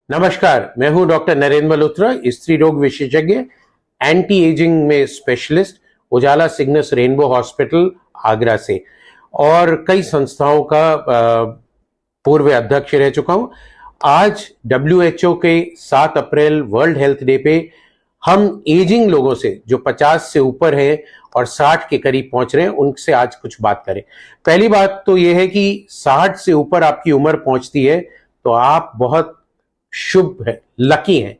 नमस्कार, मैं हूं डॉक्टर नरेंद्र मल्होत्रा, स्त्री रोग विशेषज्ञ, एंटी एजिंग में स्पेशलिस्ट, उजाला सिग्नस रेनबो हॉस्पिटल आगरा से और कई संस्थाओं का पूर्व अध्यक्ष रह चुका हूं। आज WHO के 7 अप्रैल वर्ल्ड हेल्थ डे पे हम एजिंग लोगों से जो 50 से ऊपर है और 60 के करीब पहुंच रहे हैं उनसे आज कुछ बात करें। पहली बात तो यह है कि 60 से ऊपर आपकी उम्र पहुंचती है तो आप बहुत शुभ है, लकी हैं,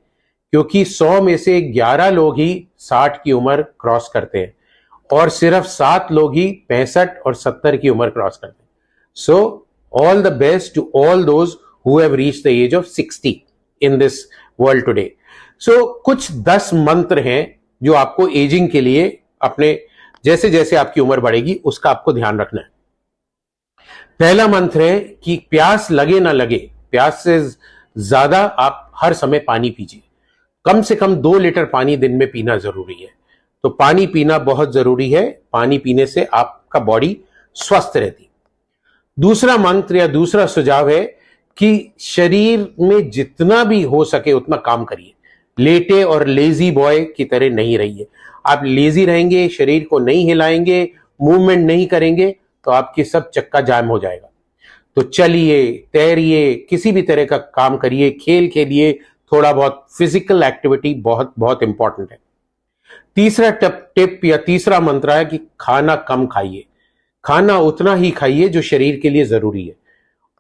क्योंकि 100 में से 11 लोग ही 60 की उम्र क्रॉस करते हैं और सिर्फ 7 लोग ही 65 और 70 की उम्र क्रॉस करते हैं। So all the best to all those who have reached the age of 60 in this world today. So कुछ 10 मंत्र हैं जो आपको एजिंग के लिए अपने जैसे जैसे आपकी उम्र बढ़ेगी उसका आपको ध्यान रखना है। पहला मंत्र है कि प्यास लगे ना लगे, प्यास से ज्यादा आप हर समय पानी पीजिए। कम से कम 2 लीटर पानी दिन में पीना जरूरी है। तो पानी पीना बहुत जरूरी है। पानी पीने से आपका बॉडी स्वस्थ रहती। दूसरा मंत्र या दूसरा सुझाव है कि शरीर में जितना भी हो सके उतना काम करिए। लेटे और लेजी बॉय की तरह नहीं रहिए। आप लेजी रहेंगे, शरीर को नहीं हिलाएंगे, मूवमेंट नहीं करेंगे तो आपकी सब चक्का जाम हो जाएगा। तो चलिए, तैरिए, किसी भी तरह का काम करिए, खेल खेलिए, थोड़ा बहुत फिजिकल एक्टिविटी बहुत बहुत इंपॉर्टेंट है। तीसरा टिप या तीसरा मंत्र है कि खाना कम खाइए। खाना उतना ही खाइए जो शरीर के लिए जरूरी है।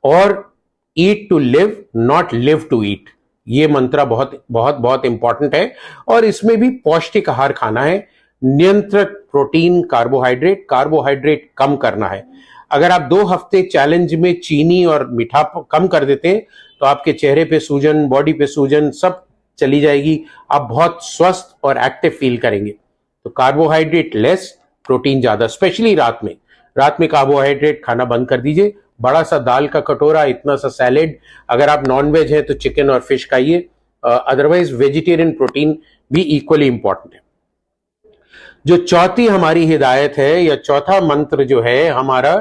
और eat to live, not live to eat, ये मंत्र बहुत बहुत बहुत इंपॉर्टेंट है। और इसमें भी पौष्टिक आहार खाना है। नियंत्रित प्रोटीन, कार्बोहाइड्रेट कम करना है। अगर आप 2 हफ्ते चैलेंज में चीनी और मीठा कम कर देते हैं तो आपके चेहरे पे सूजन, बॉडी पे सूजन सब चली जाएगी। आप बहुत स्वस्थ और एक्टिव फील करेंगे। तो कार्बोहाइड्रेट लेस, प्रोटीन ज्यादा, स्पेशली रात में। रात में कार्बोहाइड्रेट खाना बंद कर दीजिए। बड़ा सा दाल का कटोरा, इतना सा सैलेड, अगर आप नॉन वेज हैं तो चिकन और फिश खाइए। अदरवाइज वेजिटेरियन प्रोटीन भी इक्वली इंपॉर्टेंट है। जो चौथी हमारी हिदायत है या चौथा मंत्र जो है हमारा,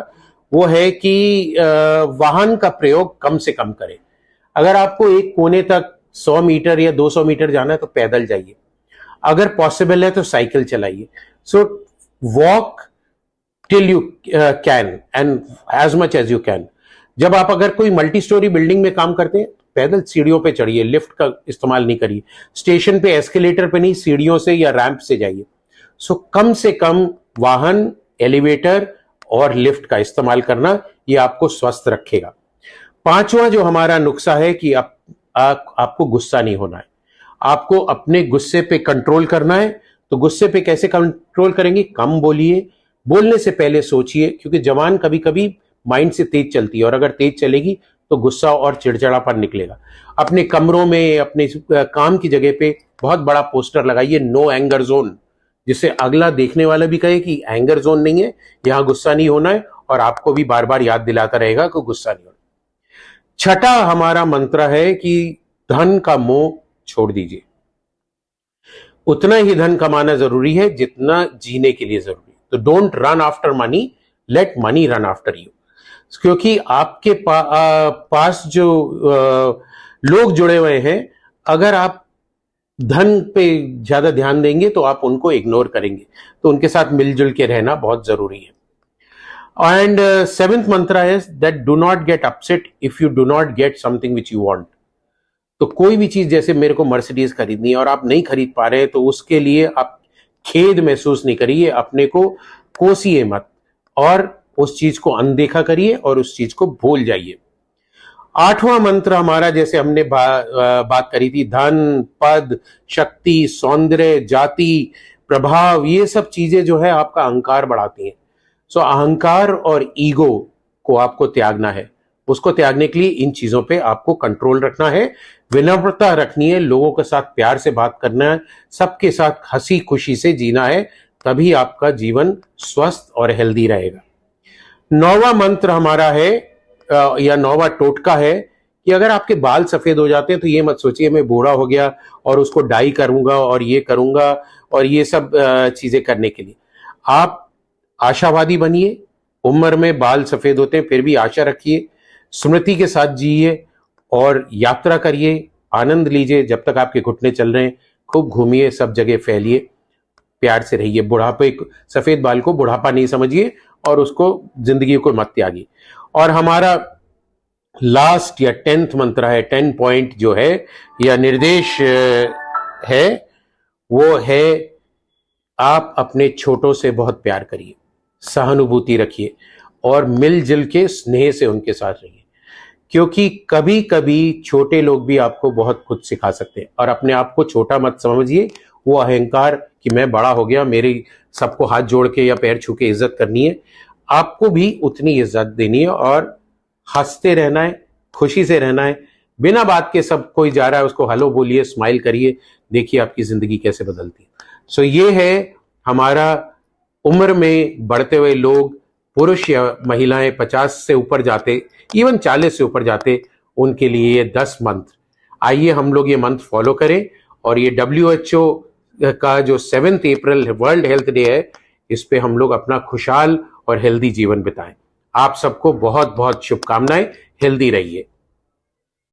वो है कि वाहन का प्रयोग कम से कम करें। अगर आपको एक कोने तक 100 मीटर या 200 मीटर जाना है तो पैदल जाइए। अगर पॉसिबल है तो साइकिल चलाइए। So walk till you can and as much as you can. जब आप अगर कोई मल्टी स्टोरी बिल्डिंग में काम करते हैं पैदल सीढ़ियों पे चढ़िए, लिफ्ट का इस्तेमाल नहीं करिए। स्टेशन पे एस्केलेटर पे नहीं, सीढ़ियों से या रैंप से जाइए। सो कम से कम वाहन, एलिवेटर और लिफ्ट का इस्तेमाल करना, ये आपको स्वस्थ रखेगा। पांचवा जो हमारा नुस्खा है कि आपको गुस्सा नहीं होना है। आपको अपने गुस्से पे कंट्रोल करना है। तो गुस्से पे कैसे कंट्रोल करेंगे? कम बोलिए, बोलने से पहले सोचिए, क्योंकि जबान कभी कभी माइंड से तेज चलती है और अगर तेज चलेगी तो गुस्सा और चिड़चिड़ापन निकलेगा। अपने कमरों में, अपने काम की जगह पे बहुत बड़ा पोस्टर लगाइए, नो एंगर जोन, जिससे अगला देखने वाला भी कहे कि एंगर जोन नहीं है, यहां गुस्सा नहीं होना है, और आपको भी बार बार याद दिलाता रहेगा कि गुस्सा नहीं होना। छठा हमारा मंत्र है कि धन का मोह छोड़ दीजिए। उतना ही धन कमाना जरूरी है जितना जीने के लिए जरूरी है। तो don't run after money, late money run after you. क्योंकि आपके पास जो लोग जुड़े हुए हैं, अगर आप धन पे ज्यादा ध्यान देंगे तो आप उनको इग्नोर करेंगे। तो उनके साथ मिलजुल के रहना बहुत जरूरी है। एंड 7th मंत्र है that do not get upset if you do not get something which you want. तो कोई भी चीज, जैसे मेरे को मर्सिडीज खरीदनी है और आप नहीं खरीद पा रहे तो उसके लिए आप खेद महसूस नहीं करिए, अपने को कोसिए मत और उस चीज को अनदेखा करिए और उस चीज को भूल जाइए। 8वां मंत्र हमारा, जैसे हमने बात करी थी, धन, पद, शक्ति, सौंदर्य, जाति, प्रभाव, ये सब चीजें जो है आपका अहंकार बढ़ाती हैं। सो अहंकार और ईगो को आपको त्यागना है। उसको त्यागने के लिए इन चीजों पे आपको कंट्रोल रखना है, विनम्रता रखनी है, लोगों के साथ प्यार से बात करना है, सबके साथ हंसी खुशी से जीना है, तभी आपका जीवन स्वस्थ और हेल्दी रहेगा। 9वां मंत्र हमारा है या 9वां टोटका है कि अगर आपके बाल सफेद हो जाते हैं तो ये मत सोचिए मैं बूढ़ा हो गया और उसको डाई करूंगा और ये करूंगा और ये सब चीजें करने के लिए। आप आशावादी बनिए। उम्र में बाल सफेद होते हैं फिर भी आशा रखिए, स्मृति के साथ जिए और यात्रा करिए, आनंद लीजिए, जब तक आपके घुटने चल रहे हैं खूब घूमिए, सब जगह फैलिए, प्यार से रहिए। बुढ़ापे, सफेद बाल को बुढ़ापा नहीं समझिए और उसको जिंदगी को मत त्यागिए। और हमारा लास्ट या 10th मंत्र है, 10 पॉइंट जो है या निर्देश है, वो है आप अपने छोटों से बहुत प्यार करिए, सहानुभूति रखिए और मिलजुल के स्नेह से उनके साथ रहिए, क्योंकि कभी कभी छोटे लोग भी आपको बहुत कुछ सिखा सकते हैं। और अपने आप को छोटा मत समझिए, वो अहंकार कि मैं बड़ा हो गया, मेरी सबको हाथ जोड़ के या पैर छू के इज्जत करनी है, आपको भी उतनी इज्जत देनी है और हंसते रहना है, खुशी से रहना है। बिना बात के सब कोई जा रहा है उसको हेलो बोलिए, स्माइल करिए, देखिए आपकी जिंदगी कैसे बदलती है। सो ये है हमारा उम्र में बढ़ते हुए लोग, पुरुष या महिलाएं 50 से ऊपर जाते, इवन 40 से ऊपर जाते, उनके लिए ये 10 मंत्र। आइए हम लोग ये मंत्र फॉलो करें और ये WHO का जो 7 अप्रैल वर्ल्ड हेल्थ डे है, इस पे हम लोग अपना खुशहाल और हेल्दी जीवन बिताएं। आप सबको बहुत बहुत शुभकामनाएं, हेल्दी रहिए।